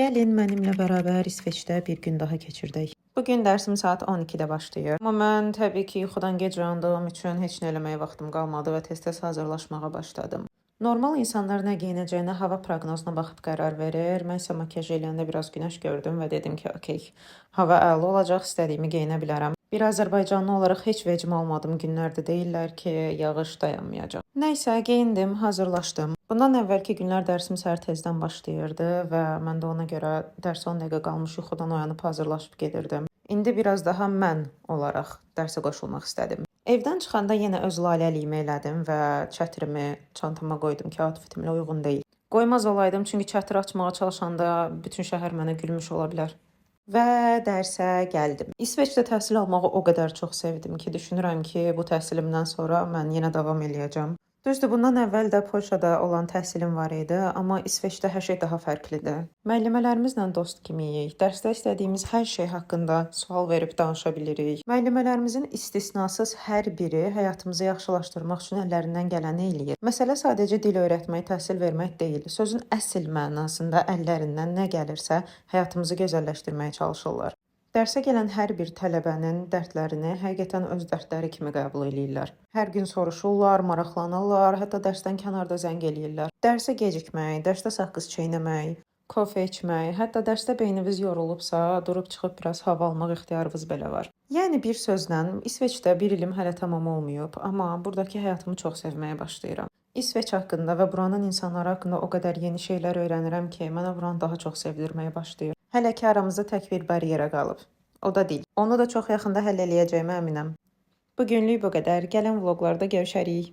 Gəlin mənimlə bərabər İsveçdə bir gün daha keçirdək. Bugün dərsim saat 12-də başlayır. Amma mən təbii ki, yuxudan gec uyandığım üçün heç nə eləməyə vaxtım qalmadı və tez-tez hazırlaşmağa başladım. Normal insanlar nə geyinəcəyinə hava proqnozuna baxıb qərar verir. Mən isə makiyaj eləyəndə biraz günəş gördüm və dedim ki, okey, hava əla olacaq, istədiyimi geyinə bilərəm. Bir Azərbaycanlı olaraq heç vecim almadım. Günlərdə deyirlər ki, yağış dayanmayacaq. Nəysə, geyindim, hazırlaşdım. Bundan əvvəlki günlər dərsim səhər tezdən başlayırdı və mən də ona görə dərs 10 dəqiqə qalmış yuxudan oyanıb hazırlaşıb gedirdim. İndi biraz daha mən olaraq dərsə qoşulmaq istədim. Evdən çıxanda yenə öz laləliyimi elədim və çətirimi çantama qoydum ki, outfitimlə uyğun deyil. Qoymaz olaydım, çünki çətiri açmağa çalışanda bütün şəhər mənə gülmüş ola bilər. Və dərsə gəldim. İsveçdə təhsil almağı o qədər çox sevdim ki, düşünürəm ki, bu təhsilimdən sonra mən yenə davam eləyəcəm. Düzdür, bundan əvvəl də Polşada olan təhsilim var idi, amma İsveçdə hər şey daha fərqlidir. Müəllimələrimizlə dost kimiyik. Dərsdə istədiyimiz hər şey haqqında sual verib danışa bilirik. Müəllimələrimizin istisnasız hər biri həyatımızı yaxşılaşdırmaq üçün əllərindən gələni eləyir. Məsələ sadəcə dil öyrətmək, təhsil vermək deyil. Sözün əsl mənasında əllərindən nə gəlirsə, həyatımızı gözəlləşdirməyə çalışırlar. Dərsə gələn hər bir tələbənin dərdlərini həqiqətən öz dərdləri kimi qəbul eləyirlər. Hər gün soruşurlar, maraqlanırlar, hətta dərsdən kənarda zəng eləyirlər. Dərsə gecikmək, dərsdə saqqız çeynəmək, kofe içmək, hətta dərsdə beyniniz yorulubsa, durub çıxıb biraz hava almaq ixtiyarınız belə var. Yəni bir sözlə, İsveçdə bir ilim hələ tamam olmayıb, amma buradakı həyatımı çox sevməyə başlayıram. İsveç haqqında və buranın insanları haqqında o qədər yeni şeylər öyrənirəm ki, mənə buranı daha çox sevdirməyə başlayır. Hələ ki aramızda tək bir bariyera qalıb. O da dil. Onu da çox yaxında həll eləyəcəyimə əminəm. Bu günlük bu qədər. Gəlin vloqlarda görüşərik.